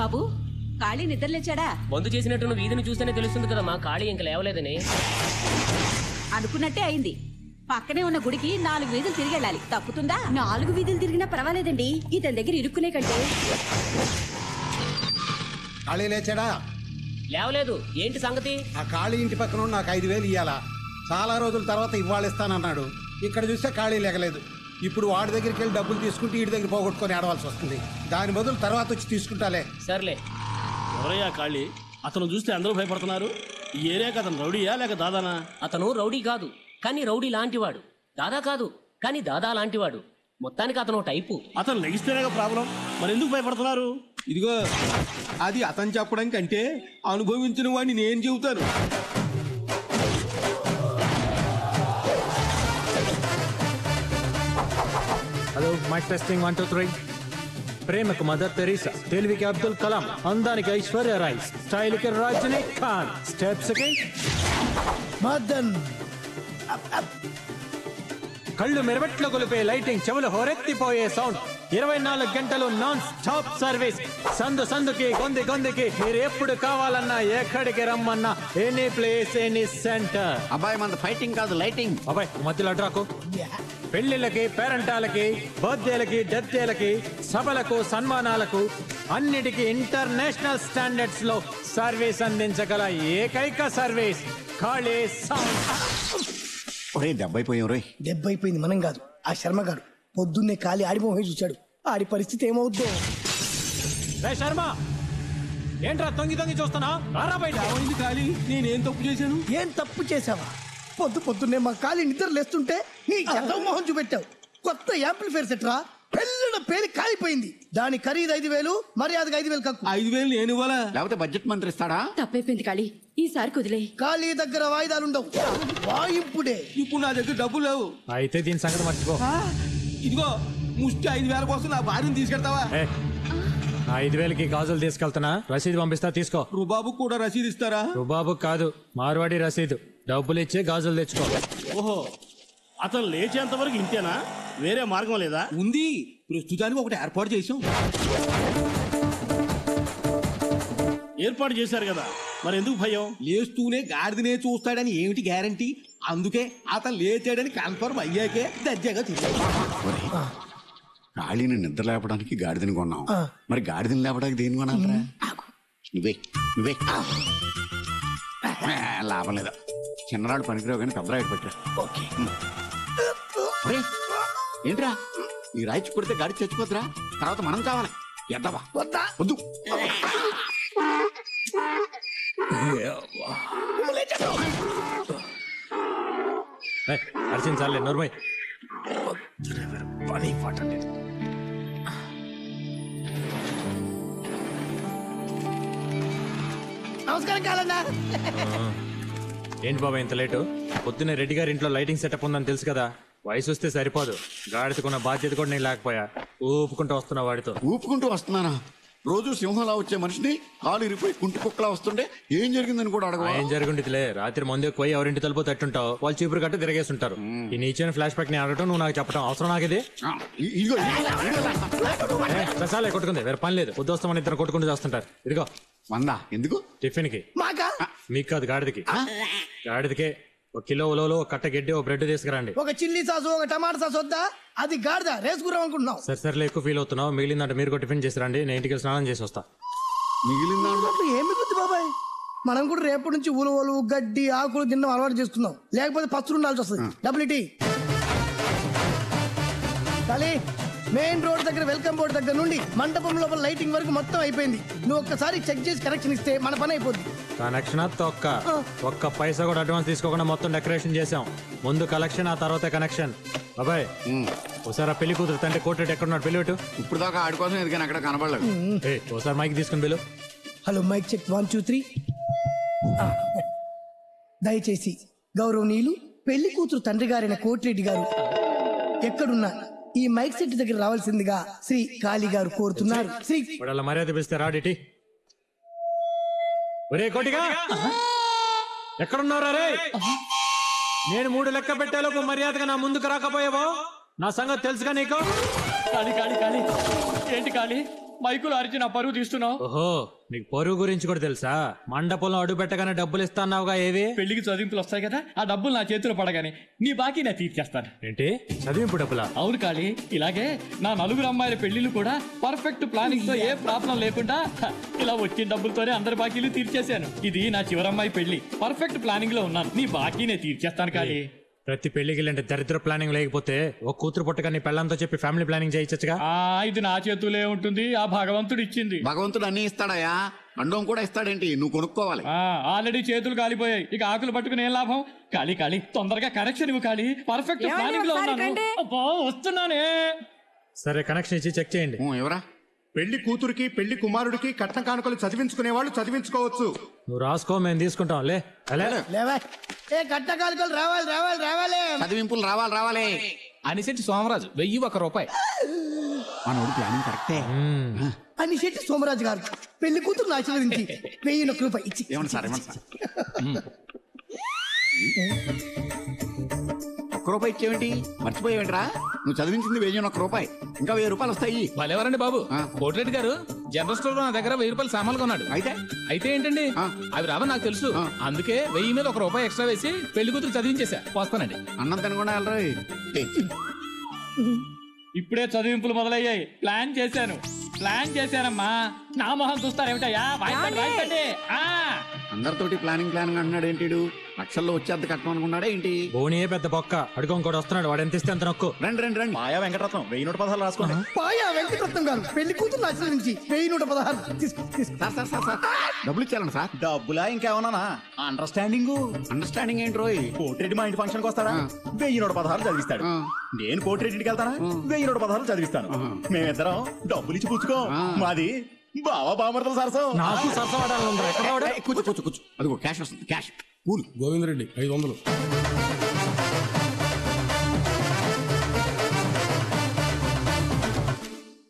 బాబు ఖాళీ నిద్రలేచాడా? మందు చేసినట్టు వీధిని చూస్తేనే తెలుస్తుంది కదమ్మా ఖాళీ ఇంక లేవలేదని. అనుకున్నట్టే అయింది. పక్కనే ఉన్న గుడికి 4 వీధులు తిరిగి వెళ్ళాలి. తప్పుతుందా? 4 వీధులు తిరిగినా పర్వాలేదండి, ఇతని దగ్గర ఇరుక్కునే కంటే. ఖాళీ లేచాడా? లేవలేదు. ఏంటి సంగతి? ఆ ఖాళీ ఇంటి పక్కన నాకు 5,000 ఇయ్యాలా? చాలా రోజుల తర్వాత ఇవాళ ఇస్తానన్నాడు. ఇక్కడ చూస్తే ఖాళీ లేగలేదు. ఇప్పుడు వాడి దగ్గరికి వెళ్ళి డబ్బులు తీసుకుంటే వీడి దగ్గర పోగొట్టుకొని ఆడవలసి వస్తుంది. దాని బదులు తర్వాత వచ్చి తీసుకుంటాలే. సర్లే. ఎవరయ్యా ఖాళీ? అతను చూస్తే అందరూ భయపడుతున్నారు. ఈ ఏరియాకి అతను రౌడీయా లేక దాదానా? అతను రౌడీ కాదు, కానీ రౌడీ లాంటివాడు. దాదా కాదు, కానీ దాదా లాంటివాడు. మొత్తానికి అతను టైపు. అతను లెగిస్తేనే ప్రాబ్లం. మరి ఎందుకు భయపడుతున్నారు? ఇదిగో అది అతను చెప్పడం కంటే అనుభవించిన వాడిని నేను చెబుతాను. Hello, mike testing 1 2 3. ప్రేమకు మదర్ తెరీసా, తెలివికి అబ్దుల్ కలాం, అందానికి ఐశ్వర్య రాయ్, స్టైల్కి రజనీకాంత్, స్టెప్స్కి మదన్. కళ్ళు మెరవట్లో కొలిపే లైటింగ్, చెవులు హోరెత్తిపోయే సౌండ్, 24 గంటలు నాన్ స్టాప్ సర్వీస్. సందు సందుకి, గొంది గొందికి, మీరు ఎప్పుడు కావాలన్నా ఎక్కడికి రమ్మన్నా, ఎనీ ప్లేస్ ఎనీ సెంటర్. అబ్బాయి మన ఫైటింగ్ కాదు, లైటింగ్. అబ్బాయి మధ్యలో అడ్రాకు. పెళ్లిళ్ళకి, పేరంటాలకి, బర్త్డేలకి, డెత్డేలకి, సభలకు, సన్మానాలకు అన్నిటికీ ఇంటర్నేషనల్ స్టాండర్డ్స్ లో సర్వీస్ అందించగల ఏకైక సర్వీస్ ఖాళీ సౌండ్. ఒరే దెబ్బైపోయాం రోయ్. దెబ్బైపోయింది మనం కాదు, ఆ శర్మ గారు పొద్దున్నే ఖాళీ ఆడిపోయి చూశాడు. ఆడి పరిస్థితి ఏమవుద్దో. శర్మ ఏంట్రా తొంగి తొంగి చూస్తున్నా? ఖాళీ నేనేం తప్పు చేశాను? ఏం తప్పు చేసావా? పొద్దున్నే మా ఖాళీ నిద్ర లేస్తుంటే నీ చదవ మొహం చూపెట్టావు. కొత్త యాంప్లిఫైర్ సెట్రా, పెళ్ళిన పేరు కాలిపోయింది. దాని ఖరీదు 5,000, మర్యాదగా 5,000 కక్కు. 5,000 నేను ఇవ్వాలా? లేకపోతే బడ్జెట్ మంత్రి ఇస్తాడా? తప్పైపోయింది ఖాళీ, ఈసారి కుదిలే. ఖాళీ దగ్గర వాయిదాలుండవు, వాయింపుడే. ఇప్పుడు నా దగ్గర డబ్బులు లేవు. అయితే దీని సంగతి మర్చిపో. ఇదిగో ముష్టి 5,000 కోసం నా భార్యను తీసుకెళ్తావా? 5,000కి గాజులు తీసుకెళ్తున్నా, రసీదు పంపిస్తా తీసుకో. రుబాబు కూడా రసీదు ఇస్తారా? రుబాబు కాదు, మార్వాడి రసీదు. డబ్బులు ఇచ్చి గాజులు తెచ్చుకో. ఓహో, అతను లేచేంత వరకు ఇంతేనా? వేరే మార్గం లేదా? ఉంది, ప్రస్తుతానికి ఒకటి ఏర్పాటు చేసాం. ఏర్పాటు చేశారు కదా, మరి ఎందుకు భయం? లేస్తూనే గాడిదనే చూస్తాడని ఏమిటి గ్యారంటీ? అందుకే అతను లేచాడని కన్ఫర్మ్ అయ్యాకే దర్జాగా తీసుకుంటా. ఖాళీని నిద్ర లేపడానికి గాడిదని కొన్నాం, మరి గాడిదని లేపడానికి దేని కొనాలరా? నువ్వే నువ్వే లాభం లేదా. చిన్ననాడు పనికిరావు కానీ పెద్దరాయుడు పెట్టరా. ఓకే. ఏంట్రా ఈ రాయిచి కొడితే గాడి చచ్చిపోతురా? తర్వాత మనం కావాలి. ఎద్దవా వద్దు. అర్చింది చాలే, నోర్మై. పని పట్టలేదు. నమస్కారం కాలన్నా. ఏంటి బాబా ఇంత లేటు? పొద్దున్నే రెడ్డి గారి ఇంట్లో లైటింగ్ సెటప్ ఉందని తెలుసు కదా. వయసు వస్తే సరిపోదు, గాడిదకున్న బాధ్యత కూడా నేను లేకపోయా. ఊపుకుంటూ వస్తున్నా వాడితో. ఊపుకుంటూ వస్తున్నానా? రోజు సింహంలా వచ్చే మనిషిని కాలు ఇరిపోయి కుంటి కుక్కలా వస్తుంటే ఏం జరిగిందని కూడా అడగ. ఏం జరుగుంటుందిలే, రాత్రి ముందే పోయి ఎవరింటి తలుపు తట్టుంటావు, వాళ్ళు చీపురు కట్టు తిరిగేస్తుంటారు. ఈ నీచిన ఫ్లాష్ బ్యాక్ ని అడగటం, నువ్వు నాకు చెప్పడం అవసరం? నాకు ఇది చాలే, కొట్టుకుంది, వేరే పని లేదు. పొద్దుస్తామని ఇద్దరు కొట్టుకుంటూ చేస్తుంటారు. ఇదిగో 100 ఎందుకు? టిఫిన్ కి. మీకు కాదు, గాడిదకి. గాడిదకే 1 కిలో ఉలవలు, 1 కట్ట గడ్డి, 1 బ్రెడ్ తీసుకురండి. ఒక చిల్లీ సాసు, ఒక టమాటా సాసు వద్దా? అది గాడిద రేసు గుర్రం అనుకుంటున్నావు. సరే ఎక్కువ ఫీల్ అవుతున్నావు. మిగిలిందంటే మీరు టిఫిన్ చేసి రండి, నేను ఇంటికి స్నానం చేసి వస్తా. మిగిలిందా? ఏమి గుర్తు బాబాయ్, మనం కూడా రేపటి నుంచి ఉలవలు, గడ్డి, ఆకులు తినడం అలవాటు చేసుకుందాం. లేకపోతే పచ్చులు ఉండాల్సి వస్తుంది. డబుల్ ఇటీ. మెయిన్ రోడ్ దగ్గర వెల్కమ్ బోర్డు దగ్గర నుండి మండపం లోపల లైటింగ్ వరకు మొత్తం అయిపోయింది. నువ్వు ఒక్కసారి చెక్ చేసి కనెక్షన్ ఇస్తే మన పని అయిపోద్ది. కనెక్షన్ ఒక్క పైసా కూడా అడ్వాన్స్ తీసుకోకుండా మొత్తం డెకరేషన్ చేసాం. ముందు కలెక్షన్, ఆ తర్వాత కనెక్షన్. బాబాయ్ ఒకసారి పెళ్లి కూతురు తండ్రి కోర్టు ఎక్కడున్నాడు? పెళ్లి పెట్టు. ఇప్పుడు దాకా ఆడి కోసం ఎదిగాను, అక్కడ కనబడలేదు. ఒకసారి మైక్ తీసుకుని పిలు. Hello, mike check 1 2 3. దయచేసి గౌరవనీయులు పెళ్లి కూతురు తండ్రి గారైన కోటిరెడ్డి గారు ఎక్కడున్నా ఈ మైక్ సెట్ దగ్గర రావాల్సిందిగా శ్రీ కాళీ గారు కోరుతున్నారు. శ్రీ మర్యాద పిలిస్తే రాడిటి. ఒరే కోటిగా, ఎక్కడున్నారా రే? నేను 3 లెక్క పెట్టేలోపు మర్యాదగా నా ముందుకు రాకపోయావో నా సంగతి తెలుసుగా నీకు? కాళీ కాళీ కాళీ ఏంటి కాళీ? మైకులు అరిచి నా పరువు తీస్తున్నావు? ఓహో, నీకు పొరుగు గురించి కూడా తెలుసా? మండపంలో అడుగు పెట్టగానే డబ్బులు ఇస్తాన్నావుగా, ఏవి? పెళ్లికి చదివింపులు వస్తాయి కదా, ఆ డబ్బులు నా చేతిలో పడగానే నీ బాకీ నేను తీర్చేస్తాను. ఏంటి చదివింపు డబ్బులా? అవును కాళీ, ఇలాగే నా 4 అమ్మాయిల పెళ్లిళ్ళు కూడా పర్ఫెక్ట్ ప్లానింగ్ తో ఏ ప్రాబ్లం లేకుండా ఇలా వచ్చిన డబ్బులతోనే అందరి బాకీలు తీర్చేశాను. ఇది నా చివరమ్మాయి పెళ్లి, పర్ఫెక్ట్ ప్లానింగ్ లో ఉన్నాను. నీ బాకీ నేను తీర్చేస్తాను కాళీ. ప్రతి పెళ్లికి అంటే దరిద్ర ప్లానింగ్ లేకపోతే ఒక కూతురు పుట్టగా నీ పెళ్ళంతో చెప్పి ఫ్యామిలీ ప్లానింగ్ చేయొచ్చుగా. ఇది నా చేతులే ఉంటుంది, ఆ భగవంతుడు ఇచ్చింది. భగవంతుడు అన్ని ఇస్తాడయా, అండం కూడా ఇస్తాడేంటి, నువ్వు కొనుక్కోవాలి. ఆల్రెడీ చేతులు కాలిపోయాయి, ఇక ఆకులు పట్టుకుని ఏం లాభం? కాళీ కాళీ తొందరగా కనెక్షన్ ఇవ్వు కాళీ, పర్ఫెక్ట్ ప్లానింగ్ లో ఉన్నాను. అబ్బా, వస్తున్నానే. సరే, కనెక్షన్ ఇచ్చి చెక్ చేయండి. ఎవరా? పెళ్లి కూతురికి పెళ్లి కుమారుడికి కట్న కానుకలు చదివించుకునే వాళ్ళు చదివించుకోవచ్చు. నువ్వు రాసుకో, మేము తీసుకుంటాం. లేవా ఏ కట్న కానుకలు రావాలి రావాలి రావాలి, చదివింపులు రావాలి రావాలి. అనిశెట్టి సోమరాజు 1001 రూపాయి. మనోడు ప్లానింగ్ కరెక్టే. అని శెట్టి సోమరాజు గారు పెళ్లి కూతురు ఆశీర్వదించి 1001 రూపాయి ఇచ్చి. ఏమన్నా సార్, ఏమన్నా సార్? ₹1 ఇచ్చేవేంటి? మర్చిపోయేవేంట్రా? నువ్వు చదివించింది 1001 రూపాయి, ఇంకా 1000 రూపాయలు వస్తాయి. భలేవారండి బాబు. కోటిరెడ్డి గారు జనరల్ స్టోర్ లో నా దగ్గర 1000 రూపాయలు సామాన్లు కొన్నాడు. అయితే ఏంటండి, అవి రావని నాకు తెలుసు. అందుకే 1000 మీద ₹1 ఎక్స్ట్రా వేసి పెళ్లి కూతురు చదివించేసా. పోస్తానండి. అన్నం తినకుండా వెళ్ళరా? ఇప్పుడే చదివింపులు మొదలయ్యాయి. ప్లాన్ చేశానమ్మా. నా మొహం చూస్తారేమిటయ్యా? వాయించండి. అందరితోటి ప్లానింగ్ అంటున్నాడు ఏంటి? లక్షల్లో వచ్చేద్ద కట్టం అనుకున్నాడా ఏంటి? బోనియే పెద్ద బొక్క, అడుగు కూడా వస్తున్నాడు. వాడు ఎంత ఇస్తే అంత నొక్కు. రండి. మాయా వెంకటరత్నం 1116 రాసుకోండి. పాయా వెంకటరత్నం గారు పెళ్లి కూతురు ఆశీర్వదించి 1116 తీసుకో. సార్ డబ్బులు ఇచ్చారండి సార్. డబ్బులా ఇంకేమన్నా? అండర్స్టాండింగ్ ఏంటి రోయ్? కోటిరెడ్డి మా ఇంటి ఫంక్షన్ కి వస్తారా? 1116 చదివిస్తాడు. నేను కోటిరెడ్డికి వెళ్తానా? 1116 చదివిస్తాను. మేమిద్దరం డబ్బులు ఇచ్చి పుచ్చుకో. మాది బావా బామర్తల సరసం. నాకు సరసం ఆడాలి. కూర్చో. అదిగో క్యాష్ వస్తుంది. క్యాష్ గోవిందరెడ్డి 500.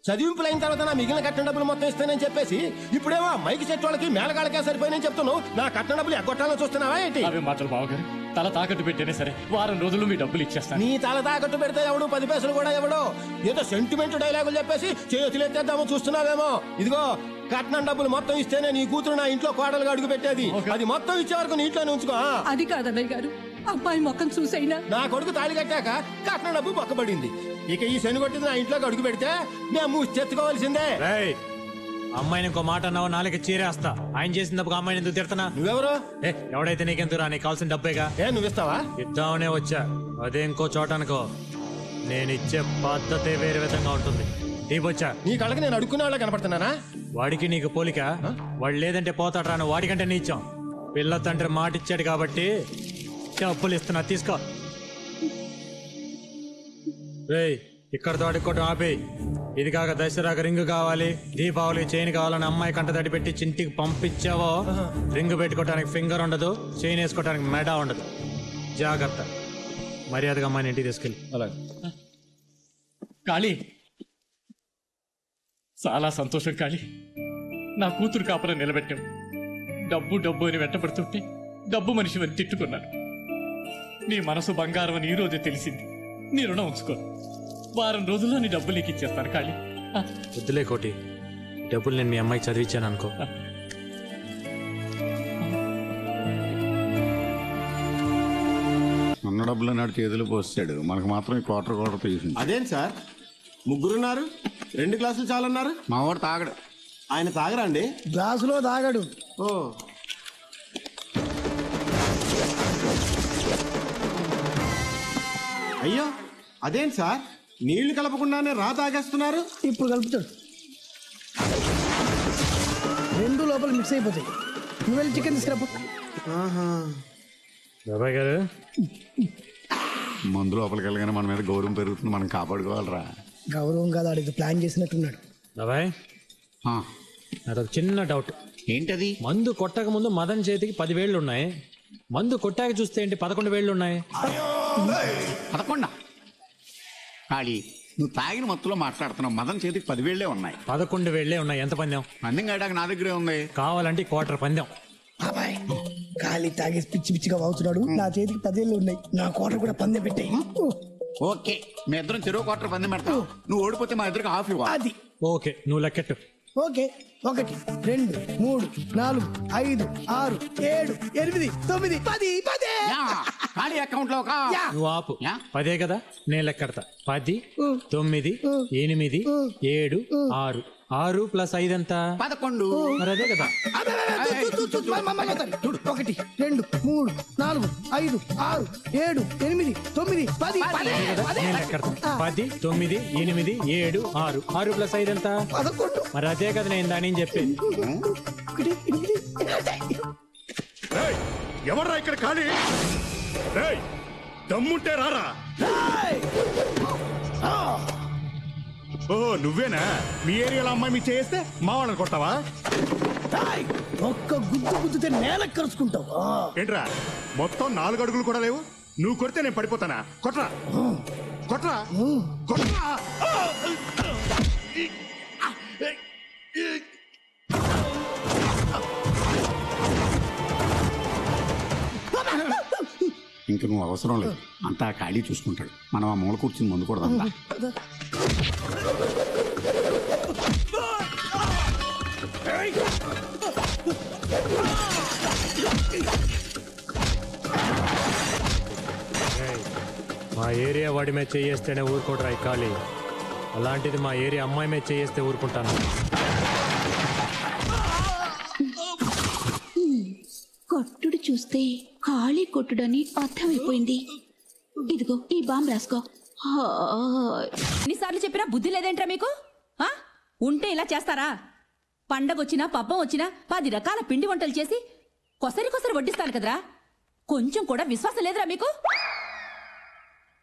చదివింపులు అయిన తర్వాత నా మిగిలిన కట్టిన డబ్బులు మొత్తం ఇస్తానని చెప్పేసి ఇప్పుడేమో మైకి చెట్టు వాళ్ళకి మేళగాళ్ళకే సరిపోయినని చెప్తున్నావు. నా కట్టిన డబ్బులు ఎగ్గొట్టాలని చూస్తున్నావా ఏంటి? అవి మాటలు బావగారు, తల తాకట్టు పెట్టేనే సరే వారం రోజులు మీ డబ్బులు ఇచ్చేస్తాను. నీ తల తాకట్టు పెడితే ఎవడు 10 పైసలు కూడా ఎవడో ఏదో సెంటిమెంట్ డైలాగులు చెప్పేసి చేతులు ఎత్తేద్దామో చూస్తున్నావేమో. ఇదిగో కట్నం డబ్బులు మొత్తం ఇస్తేనే నీ కూతురు నా ఇంట్లో కోడలుగా అడుగు పెట్టేది. అది మొత్తం ఇచ్చే వరకు నీ ఇంట్లోనే ఉంచుకో. అది కాదన్నయ్య గారు, అబ్బాయి మొక్కం చూసైనా నా కొడుకు తాళి కట్టాక కట్నం డబ్బు పక్కబడింది. ఇక ఈ శని కొట్టింది నా ఇంట్లోకి అడుగు పెడితే మేము ముచ్చెత్తుకోవాల్సిందే. అమ్మాయిని ఇంకో మాట అన్నావు, నాలుగు చీరేస్తా. ఆయన చేసినప్పుడు అమ్మాయిని ఎందుకు తిడతానా? నువ్వెవరు? ఎవడైతే నీకెందుకు రా, నీకు కావాల్సిన డబ్బేగా. నువ్వు ఇస్తావా? ఇద్దామనే వచ్చా, అదే ఇంకో చోట అనుకో. నేను ఇచ్చే పద్ధతే వేరే విధంగా ఉంటుంది. దీపొచ్చా నీ కళ్ళకి నేను అడుక్కునే వాళ్ళ కనపడుతున్నానా? వాడికి నీకు పోలిక. వాడు లేదంటే పోతాడు రాను, వాడికంటే నీచాం. పిల్ల తండ్రి మాట ఇచ్చాడు కాబట్టి డబ్బులు ఇస్తున్నా, తీసుకో. రేయ్, ఇక్కడతో అడుక్కోవడం ఆపే. ఇది కాక దసరాకు రింగు కావాలి, దీపావళి చైన్ కావాలని అమ్మాయి కంట తడి పెట్టి చింటికి పంపించావో రింగు పెట్టుకోవడానికి ఫింగర్ ఉండదు, చైన్ వేసుకోవడానికి మెడ ఉండదు. జాగ్రత్త. మర్యాదగా అమ్మాయిని ఇంటికి తీసుకెళ్ళి. అలాగే. కాళీ, చాలా సంతోషం కాళీ. నా కూతురు కాపురం నిలబెట్టావు. డబ్బు అని వెంటబడుతుంటే డబ్బు మనిషి అని తిట్టుకున్నాను. నీ మనసు బంగారం అని ఈ రోజే తెలిసింది. నీ రుణం ఉంచుకో. వారం రోజుల్లో నీ డబ్బులు నీకు ఇచ్చేస్తాను కాళీ. వద్దులే కోటి, డబ్బులు నేను మీ అమ్మాయికి చదివించాను అనుకో. ఉన్న డబ్బులు నాడు చేతులు పోస్తాడు, మనకు మాత్రం ఈ క్వార్టర్ తీసింది. అదేంటి సార్, ముగ్గురున్నారు, 2 గ్లాసులు చాలన్నారు. మా వాడు తాగడు. ఆయన తాగరా అండి? గ్లాసులో తాగడు. ఓ, అయ్యో అదేంటి సార్, నీళ్లు కలపకుండానే రా తాగేస్తున్నారు. ఇప్పుడు కలుపుతాడు, 2 లోపల మిక్స్ అయిపోతాయి. నువ్వు వెళ్ళి చికెన్ తీసుకురాపో. బాబాయ్ గారు, మందు లోపలికి వెళ్ళగానే మన మీద గౌరవం పెరుగుతుంది, మనం కాపాడుకోవాలరా. గౌరవం కాదు, ఆడికి ప్లాన్ చేసినట్టున్నాడు. బాబాయ్, నాదొక చిన్న డౌట్. ఏంటది? మందు కొట్టక ముందు మదన్ చేతికి 10 వేళ్ళు ఉన్నాయి, మందు కొట్టాక చూస్తే ఏంటి 11 వేళ్ళు ఉన్నాయి? 11? ఖాళీ, నువ్వు తాగిన మత్తులో మాట్లాడుతున్నావు. మదన్ చేతికి 10 వేళ్లే ఉన్నాయి. 11 వేళ్లే ఉన్నాయి. ఎంత పందెం? పందెం కాయడానికి నా దగ్గరే ఉంది. కావాలంటే క్వార్టర్ పందెం. బాబాయ్, ఖాళీ తాగేసి పిచ్చిగా వాగుతున్నాడు. నా చేతికి 10 వేళ్ళు ఉన్నాయి, నా కోట కూడా పందెం పెట్టాయి. ఓకే, మీ ఇద్దరం చెరువు క్వార్టర్ పందెం పెడతావు. నువ్వు ఓడిపోతే మా ఇద్దరికి హాఫ్ ఇవ్వాలి. అది ఓకే, నువ్వు లెక్కెట్టు. ఓకే 1 2 3 4 5 6 7 8 9 10 10 ఖాళీ అకౌంట్ లో నువ్వు ఆపు 10 కదా నేను లెక్కడతా 10 9 8 7 6 6 ప్లస్ 5 ఎంత 11. మరి అదే కదా 1 2 3 4 5 6 7 8 9 10 నేను లెక్కడతా 10 9 8 7 6 6 ప్లస్ 5 ఎంత 11. మరి అదే కదా నేను దాని చెప్పేది. ఎవర్రా ఇక్కడ ఖాళీ? దమ్ముంటే రారా. ఓ నువ్వేనా? మీ ఏరియాలో అమ్మాయి మీ చేస్తే మా వాళ్ళని కొట్టావా? ఒక్క గుద్దుతే నేల కరుచుకుంటావు. ఏంట్రా మొత్తం 4 అడుగులు కూడా లేవు? నువ్వు కొడితే నేను పడిపోతానా? కొట్రా కొట్రా కొట్రా. ఇంక నువ్వు అవసరం లేదు, అంతా ఖాళీ చూసుకుంటాడు. మనం ఆ మూల కూర్చుని ముందు కూడా మా ఏరియా వాడి మీద చేయేస్తేనే ఊరుకోడరా ఈ ఖాళీ. అలాంటిది మా ఏరియా అమ్మాయి మీద చేయేస్తే ఊరుకుంటాను. కొట్టుడు చూస్తే ఖాళీ కొట్టుడని అర్థమైపోయింది. ఇదిగో ఈ బాంబు రాసుకో. ఎన్నిసార్లు చెప్పినా బుద్ధి లేదేంట్రా మీకు? ఉంటే ఇలా చేస్తారా? పండగొచ్చినా పబ్బం వచ్చినా 10 రకాల పిండి వంటలు చేసి కొసరి కొసరి వడ్డిస్తాను కదరా. కొంచెం కూడా విశ్వాసం లేదురా మీకు?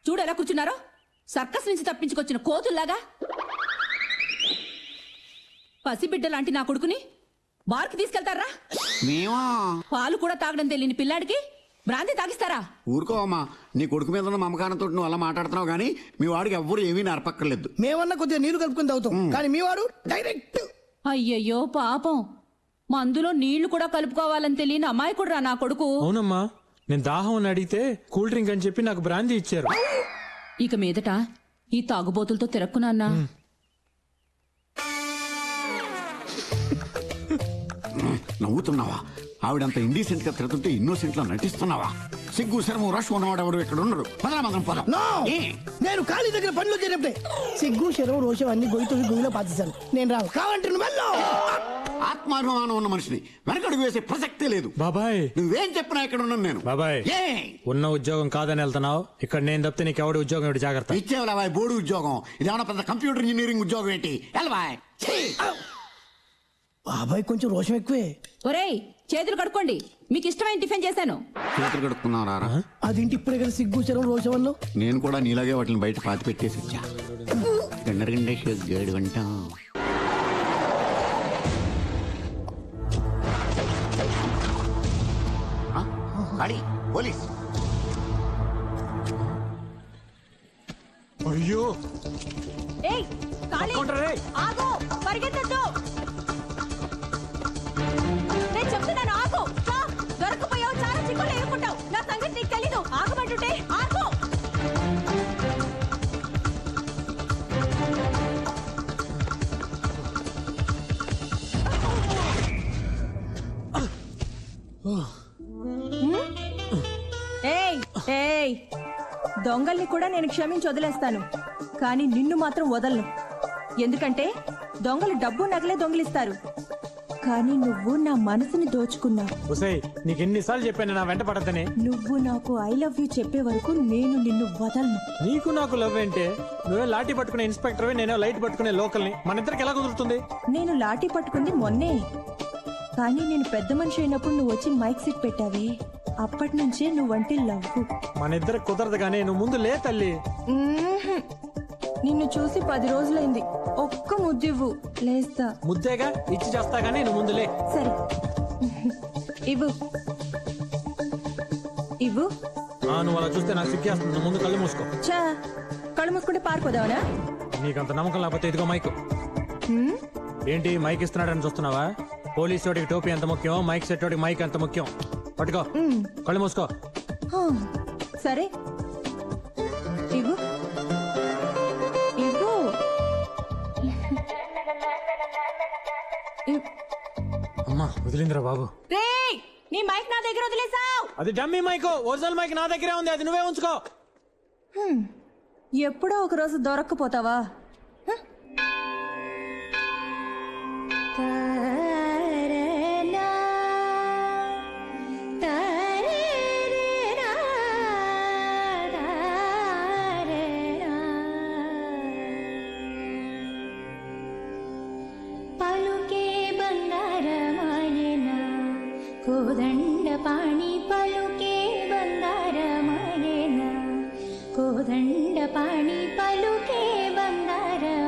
చూడు ఎలా కూర్చున్నారో, సర్కస్ నుంచి తప్పించుకొచ్చిన కోతుల్లాగా. పసిబిడ్డ లాంటి నా కొడుకుని బార్కి తీసుకెళ్తారా? పాలు కూడా తాగడం తెలియని పిల్లాడికి బ్రాంతి తాగిస్తారా? ఊరుకోవమ్మా, నీ కొడుకు మీద ఉన్న మమకారంతో నువ్వు అలా మాట్లాడుతున్నావు కానీ మీ వాడికి ఎవ్వరు ఏమీ నేర్పక్కర్లేదు. మేమన్నా కొద్దిగా నీళ్లు కలుపుకొని తాగుతాం, కానీ మీ వాడు డైరెక్ట్. అయ్యయ్యో పాపం, మందులో నీళ్లు కూడా కలుపుకోవాలని తెలియని అమాయకుడురా నా కొడుకు. అవునమ్మా, నేను దాహం అని అడిగితే కూల్ డ్రింక్ అని చెప్పి నాకు బ్రాందీ ఇచ్చారు. ఇక మీదట ఈ తాగుబోతులతో తిరక్కున్నా. నవ్వుతున్నావా? ఆవిడంత ఇండీసెంట్ గా తిరుగుతుంటే ఇన్నోసెంట్ లా నటిస్తున్నావా? సిగ్గు శరము రష్ ఉన్నవాడు ఎవరు ఇక్కడ ఉండరు. పదరామందరం పోదాం. నేను ఖాళీ దగ్గర పనిలో చేరినప్పుడే సిగ్గు శరం రోషం అన్ని గొయ్యిలో పాతిస్తాను. నేను రావు కావంటే ఆత్మాభిమానం ఉన్న మనిషిని వెనకడుగు వేసే ప్రసక్తే లేదు. బాబాయ్ నువ్వేం చెప్పినా ఇక్కడ ఉన్నాను నేను. బాబాయ్ ఉన్న ఉద్యోగం కాదని వెళ్తున్నావు. ఇక్కడ నేను తప్పితే నీకు ఎవడి ఉద్యోగం ఏంటి? జాగ్రత్త. ఇచ్చేవాళ్ళ బాయ్ బోర్డు ఉద్యోగం. ఇదేమన్నా పెద్ద కంప్యూటర్ ఇంజనీరింగ్ ఉద్యోగం ఏంటి? బాయ్ బాబాయ్ కొంచెం రోషం ఎక్కువే. ఒరేయ్ చేతులు కడుక్కోండి, మీకు ఇష్టమైన టిఫిన్ చేశాను. చేతులు కడుక్కున్నారా? అదేంటి ఇప్పుడే కదా సిగ్గు శరం రోషం అన్నా. నేను కూడా నీలాగే వాటిని బయట పాతి పెట్టేసి వచ్చా. గేడు వంట పోలీస్. అయ్యో ఆగో, పరిగెత్తొద్దు. నేను చెప్తున్నాను ఆగో. దొరకపోయావు, చాలా చిక్కులు ఎదుర్కొంటావు. నా సంగతి నీకు తెలీదు. ఆగమంటుంటే ఆగో. దొంగల్ని కూడా నేను క్షమించి వదిలేస్తాను, కానీ నిన్ను మాత్రం వదలను. ఎందుకంటే దొంగలు డబ్బు నగలే దొంగిలిస్తారు, కానీ నువ్వు నా మనసుని దోచుకున్నావు. నీకు ఎన్నిసార్లు చెప్పాను నా వెంట పడద్దని? నువ్వు నాకు ఐ లవ్ యూ చెప్పే వరకు నేను నిన్ను వదలను. నీకు నాకు లవ్ ఏంటే? నువ్వే లాఠీ పట్టుకునే ఇన్స్పెక్టర్, నేనే లైట్ పట్టుకునే లోకల్ని. మన ఇద్దరికి ఎలా కుదురుతుంది? నేను లాఠీ పట్టుకుంది మొన్నే, కానీ నేను పెద్ద మనిషి అయినప్పుడు నువ్వు వచ్చి మైక్ సెట్ పెట్టావే, అప్పటి నుంచే నువ్వంటే లవ్. మన ఇద్దరు కుదరదు కానీ నువ్వు ముందు లే తల్లి. నిన్ను చూసి 10 రోజులైంది. ఒక్క ముద్దివ్వు, లేస్తా. ముద్దేగా ఇచ్చి చేస్తా గానీ నువ్వు ముందు లే. సరే ఇవ్వు ఇవ్వు. నువ్వు అలా చూస్తే నాకు సిగ్గేస్తుంది. ముందు కళ్ళు మూసుకో. చా, కళ్ళు మూసుకుంటే పారిపోదావనా? నీకంత నమ్మకం లేకపోతే ఇదిగో మైక్. ఏంటి మైక్ ఇస్తున్నాడని చూస్తున్నావా? పోలీసు వాడికి టోపీ ఎంత ముఖ్యం, మైక్ సెట్ వాడికి మైక్ ఎంత ముఖ్యం. పట్టుకో, కళ్ళు మూసుకో. సరే ఇవ్వు ఇవ్వు. వదిలిందిరా బాబు. రేయ్, నీ మైక్ నా దగ్గర వదిలేసావు. అది డమ్మీ మైక్, ఒరిజినల్ మైక్ నా దగ్గరే ఉంది, అది నువ్వే ఉంచుకో. ఎప్పుడో ఒక రోజు దొరక్కపోతావా? కోదండ పాణి పలుకే బంగారమాయన కోదండ పాణి పలుకే బంగారమాయన